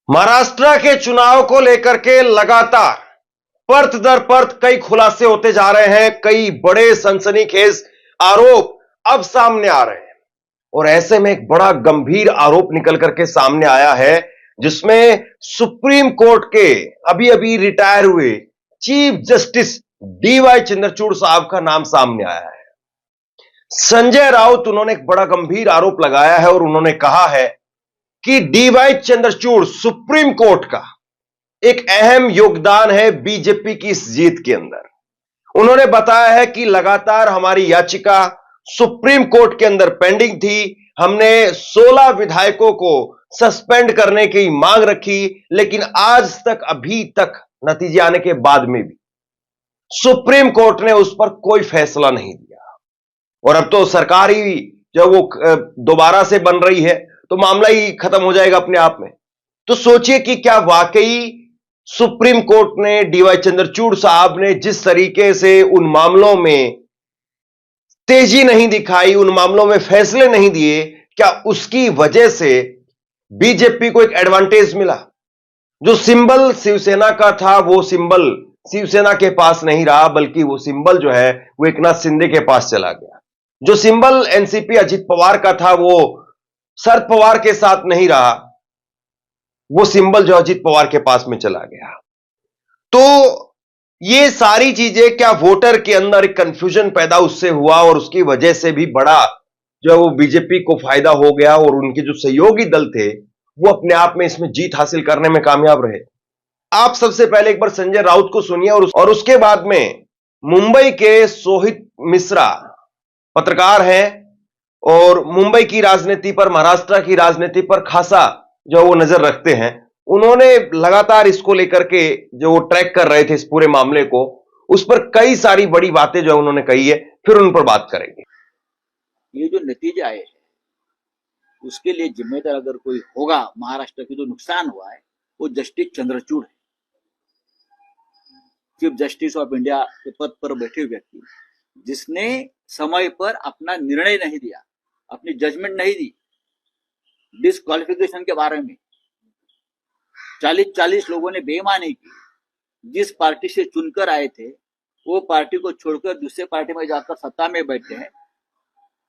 महाराष्ट्र के चुनाव को लेकर के लगातार परत दर परत कई खुलासे होते जा रहे हैं। कई बड़े सनसनीखेज आरोप अब सामने आ रहे हैं और ऐसे में एक बड़ा गंभीर आरोप निकल करके सामने आया है, जिसमें सुप्रीम कोर्ट के अभी अभी रिटायर हुए चीफ जस्टिस डीवाई चंद्रचूड़ साहब का नाम सामने आया है। संजय राउत उन्होंने एक बड़ा गंभीर आरोप लगाया है और उन्होंने कहा है कि डीवाई चंद्रचूड़ सुप्रीम कोर्ट का एक अहम योगदान है बीजेपी की इस जीत के अंदर। उन्होंने बताया है कि लगातार हमारी याचिका सुप्रीम कोर्ट के अंदर पेंडिंग थी। हमने 16 विधायकों को सस्पेंड करने की मांग रखी, लेकिन आज तक अभी तक नतीजे आने के बाद में भी सुप्रीम कोर्ट ने उस पर कोई फैसला नहीं दिया और अब तो सरकार ही जब वो दोबारा से बन रही है तो मामला ही खत्म हो जाएगा अपने आप में। तो सोचिए कि क्या वाकई सुप्रीम कोर्ट ने, डीवाई चंद्रचूड़ साहब ने जिस तरीके से उन मामलों में तेजी नहीं दिखाई, उन मामलों में फैसले नहीं दिए, क्या उसकी वजह से बीजेपी को एक एडवांटेज मिला? जो सिंबल शिवसेना का था वो सिंबल शिवसेना के पास नहीं रहा, बल्कि वो सिंबल जो है वो एकनाथ शिंदे के पास चला गया। जो सिंबल एनसीपी अजित पवार का था वो शरद पवार के साथ नहीं रहा, वो सिंबल जो अजित पवार के पास में चला गया। तो ये सारी चीजें क्या वोटर के अंदर एक कंफ्यूजन पैदा उससे हुआ और उसकी वजह से भी बड़ा जो वो बीजेपी को फायदा हो गया और उनके जो सहयोगी दल थे वो अपने आप में इसमें जीत हासिल करने में कामयाब रहे। आप सबसे पहले एक बार संजय राउत को सुनिए और उसके बाद में मुंबई के सोहित मिश्रा पत्रकार हैं और मुंबई की राजनीति पर, महाराष्ट्र की राजनीति पर खासा जो वो नजर रखते हैं। उन्होंने लगातार इसको लेकर के जो वो ट्रैक कर रहे थे इस पूरे मामले को, उस पर कई सारी बड़ी बातें जो उन्होंने कही है, फिर उन पर बात करेंगे। ये जो नतीजे आए हैं उसके लिए जिम्मेदार अगर कोई होगा, महाराष्ट्र की जो नुकसान हुआ है वो जस्टिस चंद्रचूड़ है। चीफ जस्टिस ऑफ इंडिया के पद पर बैठे व्यक्ति जिसने समय पर अपना निर्णय नहीं दिया, अपनी जजमेंट नहीं दी डिस्क्वालिफिकेशन के बारे में। 40 लोगों ने बेईमानी की। जिस पार्टी से चुनकर आए थे वो पार्टी को छोड़कर दूसरे पार्टी में जाकर सत्ता में बैठे हैं।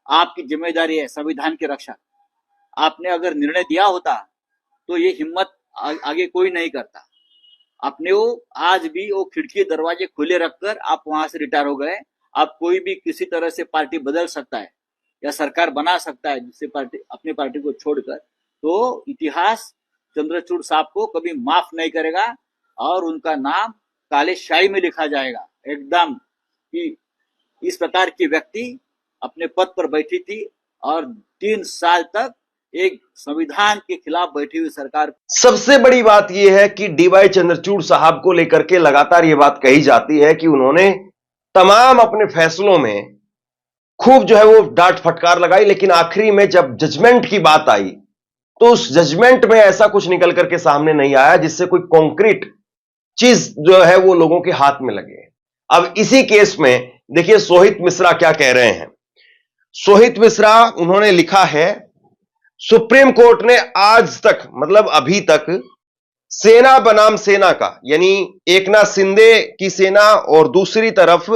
आपकी जिम्मेदारी है संविधान की रक्षा। आपने अगर निर्णय दिया होता तो ये हिम्मत आगे कोई नहीं करता। आपने वो आज भी वो खिड़की दरवाजे खुले रखकर आप वहां से रिटायर हो गए। आप कोई भी किसी तरह से पार्टी बदल सकता है या सरकार बना सकता है जिससे पार्टी अपनी पार्टी को छोड़कर, तो इतिहास चंद्रचूड़ साहब को कभी माफ नहीं करेगा और उनका नाम काले शाही में लिखा जाएगा एकदम। कि इस प्रकार की व्यक्ति अपने पद पर बैठी थी और 3 साल तक एक संविधान के खिलाफ बैठी हुई सरकार। सबसे बड़ी बात यह है कि डीवाई चंद्रचूड़ साहब को लेकर के लगातार यह बात कही जाती है कि उन्होंने तमाम अपने फैसलों में खूब जो है वो डांट फटकार लगाई, लेकिन आखिरी में जब जजमेंट की बात आई तो उस जजमेंट में ऐसा कुछ निकल करके सामने नहीं आया जिससे कोई कॉन्क्रीट चीज जो है वो लोगों के हाथ में लगे। अब इसी केस में देखिए सोहित मिश्रा क्या कह रहे हैं। सोहित मिश्रा उन्होंने लिखा है, सुप्रीम कोर्ट ने आज तक, मतलब अभी तक, सेना बनाम सेना का, यानी एकनाथ शिंदे की सेना और दूसरी तरफ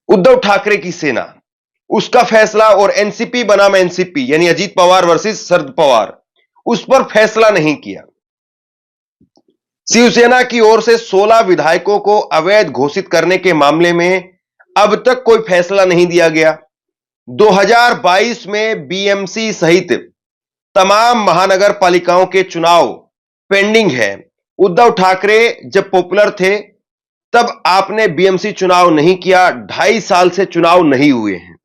उद्धव ठाकरे की सेना, उसका फैसला, और एनसीपी बनाम एनसीपी यानी अजीत पवार वर्सेस शरद पवार, उस पर फैसला नहीं किया। शिवसेना की ओर से 16 विधायकों को अवैध घोषित करने के मामले में अब तक कोई फैसला नहीं दिया गया। 2022 में बीएमसी सहित तमाम महानगर पालिकाओं के चुनाव पेंडिंग है। उद्धव ठाकरे जब पॉपुलर थे तब आपने बीएमसी चुनाव नहीं किया। 2.5 साल से चुनाव नहीं हुए हैं।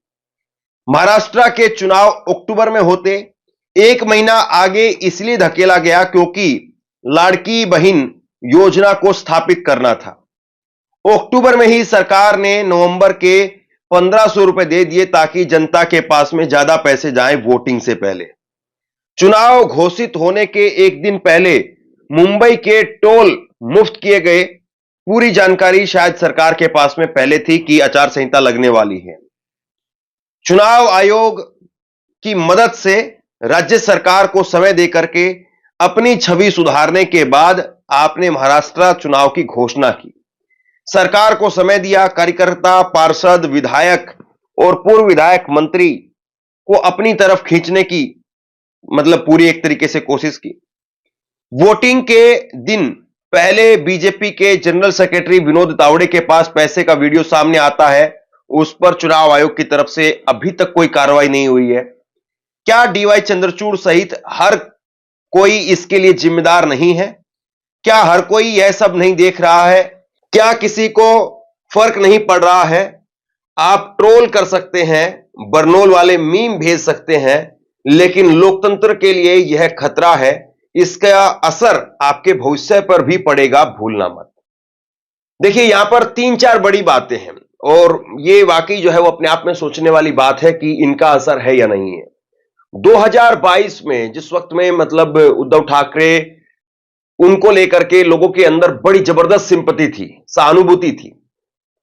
महाराष्ट्र के चुनाव अक्टूबर में होते, 1 महीना आगे इसलिए धकेला गया क्योंकि लाड़की बहन योजना को स्थापित करना था। अक्टूबर में ही सरकार ने नवंबर के 1500 रुपए दे दिए ताकि जनता के पास में ज्यादा पैसे जाएं वोटिंग से पहले। चुनाव घोषित होने के एक दिन पहले मुंबई के टोल मुफ्त किए गए। पूरी जानकारी शायद सरकार के पास में पहले थी कि आचार संहिता लगने वाली है। चुनाव आयोग की मदद से राज्य सरकार को समय देकर के अपनी छवि सुधारने के बाद आपने महाराष्ट्र चुनाव की घोषणा की, सरकार को समय दिया, कार्यकर्ता, पार्षद, विधायक और पूर्व विधायक, मंत्री को अपनी तरफ खींचने की मतलब पूरी एक तरीके से कोशिश की। वोटिंग के दिन पहले बीजेपी के जनरल सेक्रेटरी विनोद तावड़े के पास पैसे का वीडियो सामने आता है, उस पर चुनाव आयोग की तरफ से अभी तक कोई कार्रवाई नहीं हुई है। क्या डीवाई चंद्रचूड़ सहित हर कोई इसके लिए जिम्मेदार नहीं है? क्या हर कोई यह सब नहीं देख रहा है? क्या किसी को फर्क नहीं पड़ रहा है? आप ट्रोल कर सकते हैं, बरनोल वाले मीम भेज सकते हैं, लेकिन लोकतंत्र के लिए यह खतरा है। इसका असर आपके भविष्य पर भी पड़ेगा, भूलना मत। देखिए, यहां पर 3-4 बड़ी बातें हैं और ये वाकई जो है वो अपने आप में सोचने वाली बात है कि इनका असर है या नहीं है। 2022 में जिस वक्त में मतलब उद्धव ठाकरे, उनको लेकर के लोगों के अंदर बड़ी जबरदस्त सिंपैथी थी, सहानुभूति थी,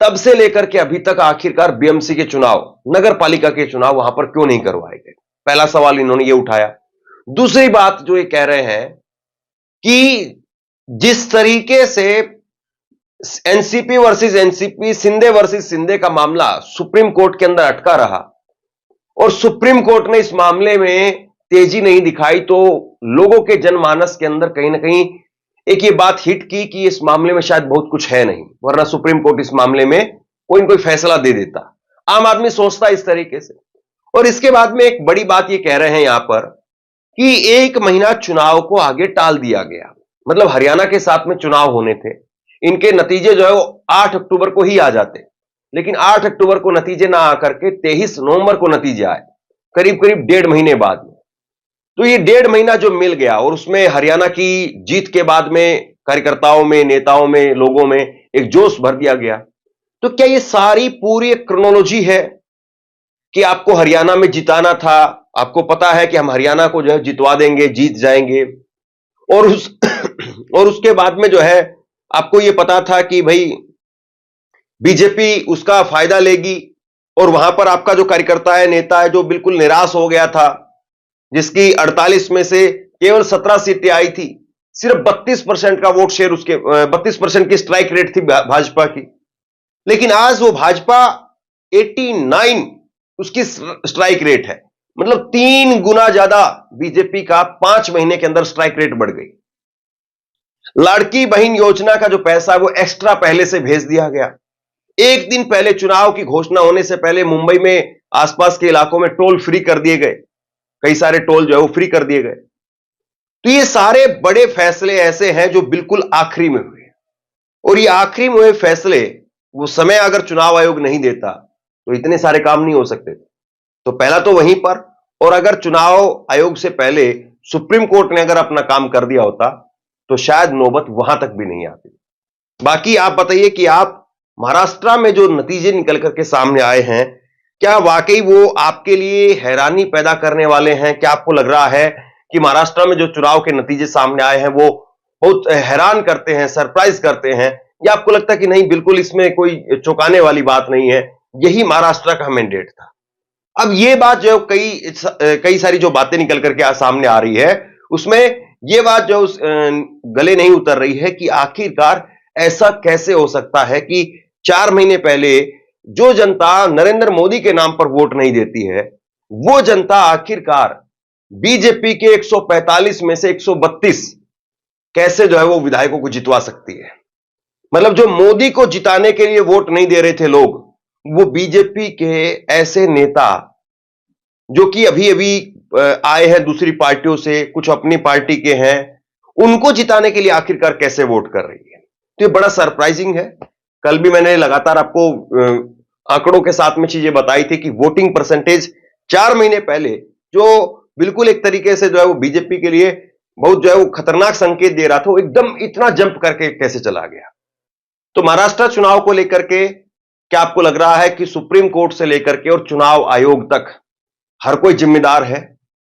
तब से लेकर के अभी तक आखिरकार बीएमसी के चुनाव, नगर पालिका के चुनाव वहां पर क्यों नहीं करवाए गए? पहला सवाल इन्होंने ये उठाया। दूसरी बात जो ये कह रहे हैं कि जिस तरीके से NCP versus NCP, Shinde versus Shinde का मामला सुप्रीम कोर्ट के अंदर अटका रहा और सुप्रीम कोर्ट ने इस मामले में तेजी नहीं दिखाई, तो लोगों के जनमानस के अंदर कहीं ना कहीं एक ये बात हिट की कि इस मामले में शायद बहुत कुछ है नहीं, वरना सुप्रीम कोर्ट इस मामले में कोई ना कोई फैसला दे देता। आम आदमी सोचता इस तरीके से। और इसके बाद में एक बड़ी बात ये कह रहे हैं यहां पर कि 1 महीना चुनाव को आगे टाल दिया गया। मतलब हरियाणा के साथ में चुनाव होने थे, इनके नतीजे जो है वो 8 अक्टूबर को ही आ जाते, लेकिन 8 अक्टूबर को नतीजे ना आकर के 23 नवंबर को नतीजे आए, करीब करीब 1.5 महीने बाद में। तो ये 1.5 महीना जो मिल गया और उसमें हरियाणा की जीत के बाद में कार्यकर्ताओं में, नेताओं में, लोगों में एक जोश भर दिया गया। तो क्या ये सारी पूरी एक क्रोनोलॉजी है कि आपको हरियाणा में जिताना था, आपको पता है कि हम हरियाणा को जो है जितवा देंगे, जीत जाएंगे, और और उसके बाद में जो है आपको ये पता था कि भाई बीजेपी उसका फायदा लेगी, और वहां पर आपका जो कार्यकर्ता है, नेता है, जो बिल्कुल निराश हो गया था, जिसकी 48 में से केवल 17 सीटें आई थी, सिर्फ 32% का वोट शेयर, उसके 32% की स्ट्राइक रेट थी भाजपा की। लेकिन आज वो भाजपा 89 उसकी स्ट्राइक रेट है, मतलब 3 गुना ज्यादा बीजेपी का 5 महीने के अंदर स्ट्राइक रेट बढ़ गई। लाड़की बहन योजना का जो पैसा है वो एक्स्ट्रा पहले से भेज दिया गया। एक दिन पहले, चुनाव की घोषणा होने से पहले, मुंबई में आसपास के इलाकों में टोल फ्री कर दिए गए, कई सारे टोल जो है वो फ्री कर दिए गए। तो ये सारे बड़े फैसले ऐसे हैं जो बिल्कुल आखिरी में हुए, और ये आखिरी में हुए फैसले, वो समय अगर चुनाव आयोग नहीं देता तो इतने सारे काम नहीं हो सकते थे। तो पहला तो वहीं पर, और अगर चुनाव आयोग से पहले सुप्रीम कोर्ट ने अगर अपना काम कर दिया होता तो शायद नौबत वहां तक भी नहीं आती। बाकी आप बताइए कि आप महाराष्ट्र में जो नतीजे निकल करके सामने आए हैं, क्या वाकई वो आपके लिए हैरानी पैदा करने वाले हैं? क्या आपको लग रहा है कि महाराष्ट्र में जो चुनाव के नतीजे सामने आए हैं वो बहुत हैरान करते हैं, सरप्राइज करते हैं, या आपको लगता है कि नहीं, बिल्कुल इसमें कोई चौंकाने वाली बात नहीं है, यही महाराष्ट्र का मैंडेट था? अब ये बात जो कई सारी जो बातें निकल करके सामने आ रही है, उसमें ये बात जो गले नहीं उतर रही है कि आखिरकार ऐसा कैसे हो सकता है कि 4 महीने पहले जो जनता नरेंद्र मोदी के नाम पर वोट नहीं देती है, वो जनता आखिरकार बीजेपी के 145 में से 132 कैसे जो है वो विधायकों को जितवा सकती है? मतलब जो मोदी को जिताने के लिए वोट नहीं दे रहे थे लोग, वो बीजेपी के ऐसे नेता जो कि अभी अभी आए हैं दूसरी पार्टियों से, कुछ अपनी पार्टी के हैं, उनको जिताने के लिए आखिरकार कैसे वोट कर रही है? तो ये बड़ा सरप्राइजिंग है। कल भी मैंने लगातार आपको आंकड़ों के साथ में चीजें बताई थी कि वोटिंग परसेंटेज 4 महीने पहले जो बिल्कुल एक तरीके से जो है वो बीजेपी के लिए बहुत जो है वो खतरनाक संकेत दे रहा था, वो एकदम इतना जंप करके कैसे चला गया? तो महाराष्ट्र चुनाव को लेकर के क्या आपको लग रहा है कि सुप्रीम कोर्ट से लेकर के और चुनाव आयोग तक हर कोई जिम्मेदार है?